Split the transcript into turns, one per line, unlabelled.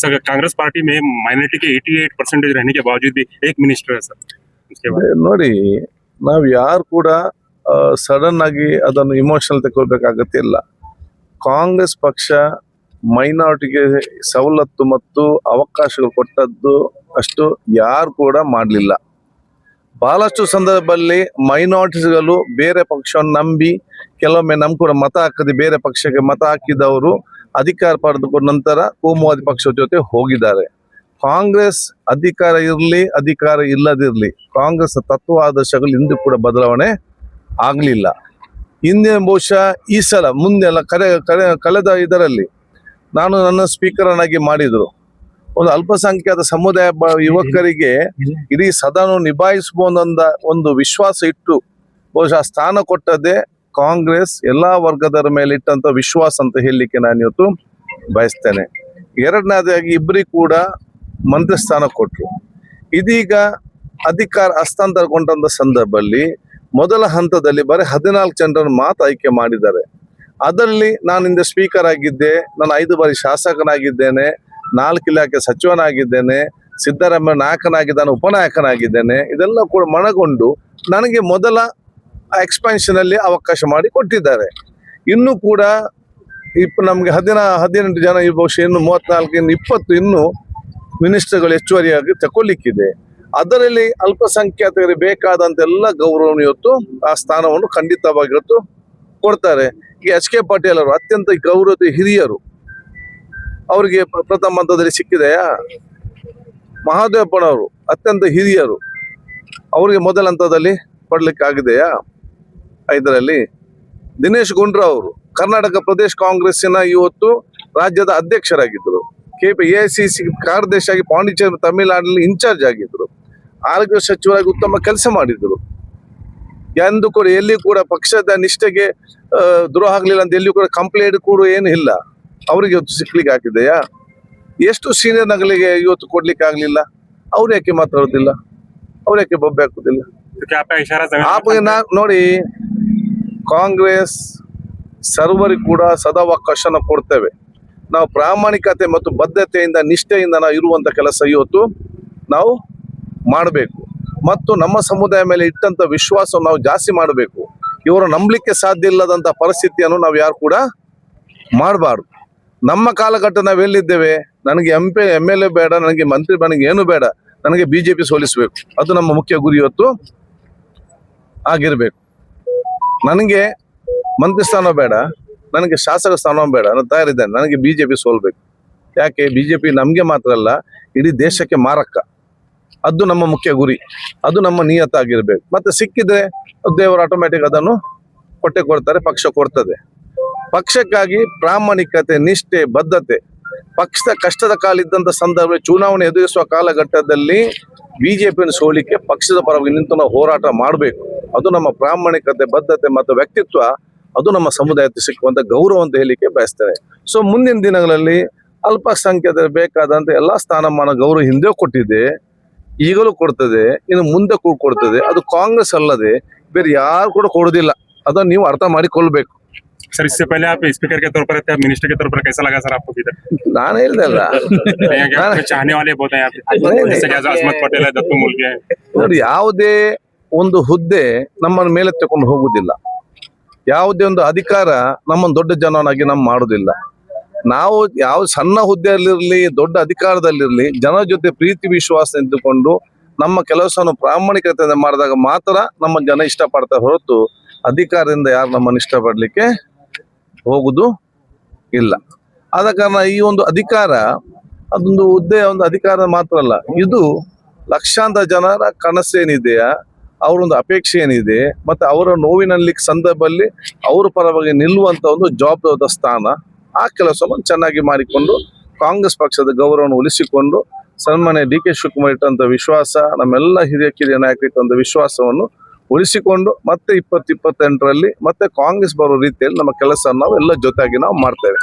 Sir Congress party में minority के 88% रहने के बावजूद भी एक मिनिस्टर है सर उसके बाद
ನೋಡಿ, ನಾವು ಯಾರು ಕೂಡ ಸಡನ್ ಆಗಿ ಅದನ್ನು ಇಮೋಷನಲ್ ತಗೊಳ್ಬೇಕಾಗತ್ತೆ ಇಲ್ಲ. ಕಾಂಗ್ರೆಸ್ ಪಕ್ಷ ಮೈನಾರಿಟಿಗೆ ಸವಲತ್ತು ಮತ್ತು ಅವಕಾಶಗಳು ಕೊಟ್ಟದ್ದು ಅಷ್ಟು ಯಾರು ಕೂಡ ಮಾಡಲಿಲ್ಲ. ಬಹಳಷ್ಟು ಸಂದರ್ಭದಲ್ಲಿ ಮೈನಾರಿಟಿಸ್ಗಳು ಬೇರೆ ಪಕ್ಷವನ್ನು ನಂಬಿ ಕೆಲವೊಮ್ಮೆ ನಮ್ಮ ಕೂಡ ಮತ ಹಾಕದೆ ಬೇರೆ ಪಕ್ಷಕ್ಕೆ ಮತ ಹಾಕಿದವರು ಅಧಿಕಾರ ಪಡೆದುಕೊಂಡ ನಂತರ ಕೋಮುವಾದಿ ಪಕ್ಷದ ಜೊತೆ ಹೋಗಿದ್ದಾರೆ. ಕಾಂಗ್ರೆಸ್ ಅಧಿಕಾರ ಇರಲಿ ಅಧಿಕಾರ ಇಲ್ಲದಿರಲಿ, ಕಾಂಗ್ರೆಸ್ ತತ್ವ ಆದರ್ಶಗಳು ಇಂದು ಕೂಡ ಬದಲಾವಣೆ ಆಗಲಿಲ್ಲ. ಹಿಂದೆ ಬಹುಶಃ ಈ ಸಲ ಮುಂದೆಲ್ಲ ಕಳೆದ ಇದರಲ್ಲಿ ನಾನು ನನ್ನ ಸ್ಪೀಕರ್ನಾಗಿ ಮಾಡಿದ್ರು. ಒಂದು ಅಲ್ಪಸಂಖ್ಯಾತ ಸಮುದಾಯ ಯುವಕರಿಗೆ ಇಡೀ ಸದನ ನಿಭಾಯಿಸಬಹುದಂದ ಒಂದು ವಿಶ್ವಾಸ ಇಟ್ಟು ಬಹುಶಃ ಸ್ಥಾನ ಕೊಟ್ಟದ್ದೇ ಕಾಂಗ್ರೆಸ್ ಎಲ್ಲಾ ವರ್ಗದವರ ಮೇಲೆ ಇಟ್ಟಂತ ವಿಶ್ವಾಸ ಅಂತ ಹೇಳಲಿಕ್ಕೆ ನಾನು ಇವತ್ತು ಬಯಸ್ತೇನೆ. ಎರಡನೇದಾಗಿ ಇಬ್ಬರಿಗೆ ಕೂಡ ಮಂತ್ರಿ ಸ್ಥಾನ ಕೊಟ್ಟರು. ಇದೀಗ ಅಧಿಕಾರ ಹಸ್ತಾಂತರಗೊಂಡ ಸಂದರ್ಭದಲ್ಲಿ ಮೊದಲ ಹಂತದಲ್ಲಿ ಬರೀ 14 ಜನರನ್ನು ಮಾತ್ರ ಆಯ್ಕೆ ಮಾಡಿದ್ದಾರೆ. ಅದರಲ್ಲಿ ನಾನು ಹಿಂದೆ ಸ್ಪೀಕರ್ ಆಗಿದ್ದೆ, ನಾನು 5 ಬಾರಿ ಶಾಸಕನಾಗಿದ್ದೇನೆ, 4 ಇಲಾಖೆ ಸಚಿವನಾಗಿದ್ದೇನೆ, ಸಿದ್ದರಾಮಯ್ಯ ನಾಯಕನಾಗಿದ್ದಾನೆ, ಉಪನಾಯಕನಾಗಿದ್ದೇನೆ. ಇದೆಲ್ಲ ಕೂಡ ಮನಗೊಂಡು ನನಗೆ ಮೊದಲ ಎಕ್ಸ್ಪಾನ್ಷನ್ ಅಲ್ಲಿ ಅವಕಾಶ ಮಾಡಿ ಕೊಟ್ಟಿದ್ದಾರೆ. ಇನ್ನು ಕೂಡ ನಮ್ಗೆ 18 ಜನ ಬಹುಶಃ ಇನ್ನು 34 ಇನ್ನು 20 ಇನ್ನು ಮಿನಿಸ್ಟರ್ಗಳು ಹೆಚ್ಚುವರಿಯಾಗಿ ತಗೊಳ್ಲಿಕ್ಕಿದೆ. ಅದರಲ್ಲಿ ಅಲ್ಪಸಂಖ್ಯಾತರಿಗೆ ಬೇಕಾದಂತ ಎಲ್ಲ ಗೌರವ ಇವತ್ತು ಆ ಸ್ಥಾನವನ್ನು ಖಂಡಿತವಾಗಿ ಇವತ್ತು ಕೊಡ್ತಾರೆ. ಈಗ ಎಚ್ ಕೆ ಪಾಟೀಲ್ ಅವರು ಅತ್ಯಂತ ಗೌರವದ ಹಿರಿಯರು, ಅವರಿಗೆ ಪ್ರಥಮ ಹಂತದಲ್ಲಿ ಸಿಕ್ಕಿದೆಯಾ? ಮಹಾದೇವಪ್ಪನವರು ಅತ್ಯಂತ ಹಿರಿಯರು, ಅವರಿಗೆ ಮೊದಲ ಹಂತದಲ್ಲಿ ಕೊಡ್ಲಿಕ್ಕೆ ಆಗಿದೆಯಾ? ಇದರಲ್ಲಿ ದಿನೇಶ್ ಗುಂಡ್ರಾವ್ ಅವರು ಕರ್ನಾಟಕ ಪ್ರದೇಶ ಕಾಂಗ್ರೆಸ್ಸಿನ ಇವತ್ತು ರಾಜ್ಯದ ಅಧ್ಯಕ್ಷರಾಗಿದ್ದರು. AICC ಕಾರ್ಯದರ್ಶಿಯಾಗಿ ಪಾಂಡಿಚೇರಿ ತಮಿಳುನಾಡಿನಲ್ಲಿ ಇನ್ಚಾರ್ಜ್ ಆಗಿದ್ರು. ಆರೋಗ್ಯ ಸಚಿವರಾಗಿ ಉತ್ತಮ ಕೆಲಸ ಮಾಡಿದ್ರು. ಎಂದು ಕೂಡ ಎಲ್ಲಿ ಕೂಡ ಪಕ್ಷದ ನಿಷ್ಠೆಗೆ ದ್ರೋಹ ಆಗ್ಲಿಲ್ಲ ಅಂತ ಎಲ್ಲಿ ಕೂಡ ಕಂಪ್ಲೇಂಟ್ ಕೂಡ ಏನು ಇಲ್ಲ. ಅವರಿಗೆ ಇವತ್ತು ಸಿಕ್ಲಿಕ್ಕೆ ಆಗಿದೆಯಾ? ಎಷ್ಟು ಸೀನಿಯರ್ ನಗಲಿಗೆ ಇವತ್ತು ಕೊಡ್ಲಿಕ್ಕೆ ಆಗ್ಲಿಲ್ಲ? ಅವ್ರು ಯಾಕೆ ಮಾತಾಡೋದಿಲ್ಲ? ಅವ್ರು ಯಾಕೆ ಬೊಬ್ಬೆ ಹಾಕುದಿಲ್ಲ? ನೋಡಿ, ಕಾಂಗ್ರೆಸ್ ಸರ್ವರಿಗೂ ಕೂಡ ಸದಾವಕಾಶನ ಕೊಡ್ತೇವೆ. ನಾವು ಪ್ರಾಮಾಣಿಕತೆ ಮತ್ತು ಬದ್ಧತೆಯಿಂದ ನಿಷ್ಠೆಯಿಂದ ನಾವು ಇರುವಂತ ಕೆಲಸ ಇವತ್ತು ನಾವು ಮಾಡಬೇಕು. ಮತ್ತು ನಮ್ಮ ಸಮುದಾಯ ಮೇಲೆ ಇಟ್ಟಂತ ವಿಶ್ವಾಸ ನಾವು ಜಾಸ್ತಿ ಮಾಡಬೇಕು. ಇವರು ನಂಬಲಿಕ್ಕೆ ಸಾಧ್ಯ ಇಲ್ಲದಂತ ಪರಿಸ್ಥಿತಿಯನ್ನು ನಾವು ಯಾರು ಕೂಡ ಮಾಡಬಾರ್ದು. ನಮ್ಮ ಕಾಲಘಟ್ಟ ನಾವು ಎಲ್ಲಿದ್ದೇವೆ? ನನಗೆ MLA ಬೇಡ, ನನಗೆ ಮಂತ್ರಿ ನನಗೆ ಏನು ಬೇಡ, ನನಗೆ BJP ಸೋಲಿಸಬೇಕು, ಅದು ನಮ್ಮ ಮುಖ್ಯ ಗುರಿ ಇವತ್ತು ಆಗಿರ್ಬೇಕು. ನನಗೆ ಮಂತ್ರಿ ಸ್ಥಾನ ಬೇಡ, ನನಗೆ ಶಾಸಕ ಸ್ಥಾನ ಬೇಡ, ನಾನು ತಯಾರಿದ್ದೇನೆ, ನನಗೆ BJP ಸೋಲ್ಬೇಕು. ಯಾಕೆ? BJP ನಮ್ಗೆ ಮಾತ್ರ ಅಲ್ಲ, ಇಡೀ ದೇಶಕ್ಕೆ ಮಾರಕ. ಅದು ನಮ್ಮ ಮುಖ್ಯ ಗುರಿ, ಅದು ನಮ್ಮ ನಿಯತ್ತಾಗಿರ್ಬೇಕು. ಮತ್ತೆ ಸಿಕ್ಕಿದ್ರೆ ದೇವರು ಆಟೋಮ್ಯಾಟಿಕ್ ಅದನ್ನು ಕೊಡ್ತಾರೆ, ಪಕ್ಷ ಕೊಡ್ತದೆ. ಪಕ್ಷಕ್ಕಾಗಿ ಪ್ರಾಮಾಣಿಕತೆ, ನಿಷ್ಠೆ, ಬದ್ಧತೆ, ಪಕ್ಷದ ಕಷ್ಟದ ಕಾಲ ಇದ್ದಂತ ಸಂದರ್ಭ ಚುನಾವಣೆ ಎದುರಿಸುವ ಕಾಲಘಟ್ಟದಲ್ಲಿ BJP ಸೋಲಿಕ್ಕೆ ಪಕ್ಷದ ಪರವಾಗಿ ನಿಂತು ನಾವು ಹೋರಾಟ ಮಾಡಬೇಕು. ಅದು ನಮ್ಮ ಪ್ರಾಮಾಣಿಕತೆ, ಬದ್ಧತೆ ಮತ್ತು ವ್ಯಕ್ತಿತ್ವ, ಅದು ನಮ್ಮ ಸಮುದಾಯಕ್ಕೆ ಸಿಕ್ಕುವಂತ ಗೌರವ ಅಂತ ಹೇಳಿಕೆ ಬಯಸ್ತೇನೆ. ಸೊ ಮುಂದಿನ ದಿನಗಳಲ್ಲಿ ಅಲ್ಪಸಂಖ್ಯಾತರಿಗೆ ಬೇಕಾದಂತ ಎಲ್ಲಾ ಸ್ಥಾನಮಾನ ಗೌರವ ಹಿಂದೆ ಕೊಟ್ಟಿದೆ, ಈಗಲೂ ಕೊಡ್ತದೆ, ಇನ್ನು ಮುಂದೆ ಕೂಡ ಕೊಡ್ತದೆ. ಅದು ಕಾಂಗ್ರೆಸ್ ಅಲ್ಲದೆ ಬೇರೆ ಯಾರು ಕೂಡ ಕೊಡುದಿಲ್ಲ. ಅದನ್ನು ನೀವು ಅರ್ಥ ಮಾಡಿಕೊಳ್ಬೇಕು.
सर इससे पहले आप स्पीकर के तौर पर थे, मिनिस्टर के तौर पर कैसा लगा सर आपको?
ನಾನು ಹೇಳ್ದಲ್ಲ,
चाहने वाले बहुत हैं जैसे कि अजमत पटेल है, दत्तू मूल के।
ನೋಡಿ, ಯಾವುದೇ ಒಂದು ಹುದ್ದೆ ನಮ್ಮನ್ನ ಮೇಲೆ ತಕೊಂಡು ಹೋಗುದಿಲ್ಲ. ಯಾವುದೇ ಒಂದು ಅಧಿಕಾರ ನಮ್ಮನ್ನು ದೊಡ್ಡ ಜನನಾಗಿ ನಾವು ಮಾಡುದಿಲ್ಲ. ನಾವು ಯಾವ ಸಣ್ಣ ಹುದ್ದೆಯಲ್ಲಿರ್ಲಿ, ದೊಡ್ಡ ಅಧಿಕಾರದಲ್ಲಿರ್ಲಿ, ಜನರ ಜೊತೆ ಪ್ರೀತಿ ವಿಶ್ವಾಸ ಇದ್ದುಕೊಂಡು ನಮ್ಮ ಕೆಲಸವನ್ನು ಪ್ರಾಮಾಣಿಕತೆಯಿಂದ ಮಾಡಿದಾಗ ಮಾತ್ರ ನಮ್ಮ ಜನ ಇಷ್ಟಪಡ್ತಾರೆ ಹೊರತು ಅಧಿಕಾರದಿಂದ ಯಾರು ನಮ್ಮನ್ನು ಇಷ್ಟಪಡ್ಲಿಕ್ಕೆ ಹೋಗುದು ಇಲ್ಲ. ಆದ ಕಾರಣ ಈ ಒಂದು ಅಧಿಕಾರ ಅದೊಂದು ಹುದ್ದೆ, ಒಂದು ಅಧಿಕಾರ ಮಾತ್ರ ಅಲ್ಲ, ಇದು ಲಕ್ಷಾಂತರ ಜನರ ಕನಸೇನಿದೆಯಾ, ಅವರೊಂದು ಅಪೇಕ್ಷೆ ಏನಿದೆ, ಮತ್ತೆ ಅವರ ನೋವಿನಲ್ಲಿ ಸಂದರ್ಭದಲ್ಲಿ ಅವರ ಪರವಾಗಿ ನಿಲ್ಲುವಂತ ಒಂದು ಜವಾಬ್ದಾರಿಯ ಸ್ಥಾನ, ಆ ಕೆಲಸವನ್ನು ಚೆನ್ನಾಗಿ ಮಾಡಿಕೊಂಡು ಕಾಂಗ್ರೆಸ್ ಪಕ್ಷದ ಗೌರವವನ್ನು ಉಳಿಸಿಕೊಂಡು ಸನ್ಮಾನ್ಯ DK ಶಿವಕುಮಾರ್ ಇಟ್ಟಂತ ವಿಶ್ವಾಸ, ನಮ್ಮೆಲ್ಲ ಹಿರಿಯ ನಾಯಕರು ಇಟ್ಟಂತ ವಿಶ್ವಾಸವನ್ನು ಉಳಿಸಿಕೊಂಡು ಮತ್ತೆ 2028ರಲ್ಲಿ ಮತ್ತೆ ಕಾಂಗ್ರೆಸ್ ಬರೋ ರೀತಿಯಲ್ಲಿ ನಮ್ಮ ಕೆಲಸ ನಾವು ಎಲ್ಲ ಜೊತೆಯಾಗಿ ನಾವು ಮಾಡ್ತೇವೆ.